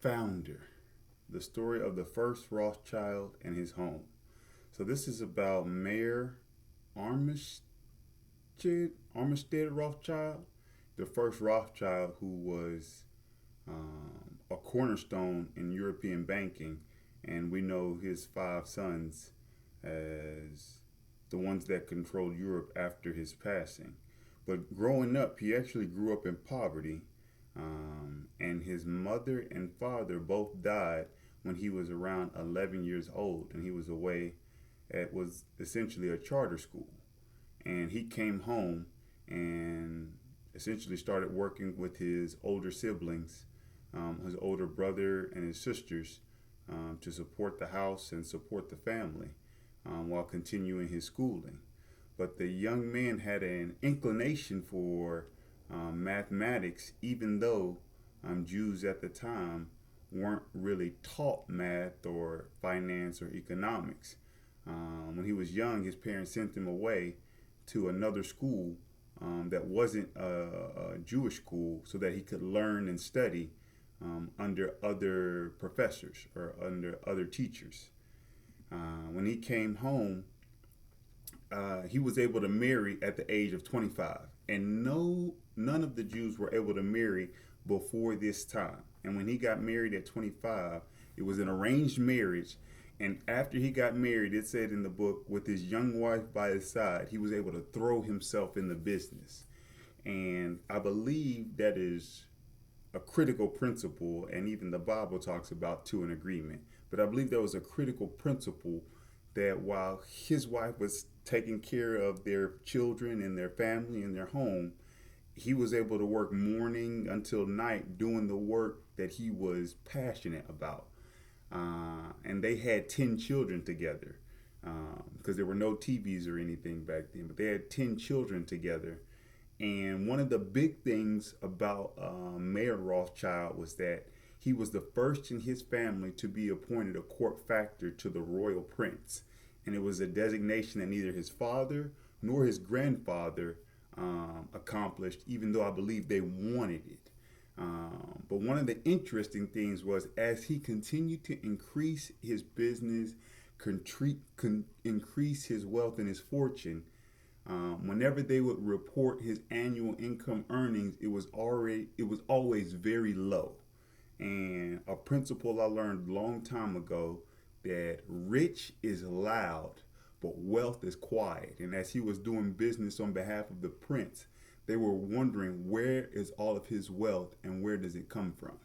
founder, the story of the first Rothschild and his home. So this is about Mayor Armistead, Armistead Rothschild, the first Rothschild who was a cornerstone in European banking, and we know his five sons as the ones that controlled Europe after his passing. But growing up, he actually grew up in poverty, and his mother and father both died when he was around 11 years old, and he was away at was essentially a charter school. And he came home and essentially started working with his older siblings, his older brother and his sisters, to support the house and support the family while continuing his schooling. But the young man had an inclination for mathematics, even though Jews at the time weren't really taught math or finance or economics. When he was young, his parents sent him away to another school that wasn't a Jewish school so that he could learn and study under other professors or under other teachers. When he came home, he was able to marry at the age of 25, and none of the Jews were able to marry before this time. And when he got married at 25, it was an arranged marriage. And after he got married, it said in the book, with his young wife by his side, he was able to throw himself in the business. And I believe that is a critical principle, and even the Bible talks about two in agreement. But I believe there was a critical principle that while his wife was taking care of their children and their family and their home, he was able to work morning until night doing the work that he was passionate about. And they had 10 children together because there were no TVs or anything back then, but they had 10 children together. And one of the big things about Mayer Rothschild was that he was the first in his family to be appointed a court factor to the royal prince. And it was a designation that neither his father nor his grandfather accomplished, even though I believe they wanted it. But one of the interesting things was as he continued to increase his business, increase his wealth and his fortune, whenever they would report his annual income earnings, it was always very low. And a principle I learned a long time ago that rich is loud, but wealth is quiet. And as he was doing business on behalf of the prince, they were wondering where is all of his wealth and where does it come from?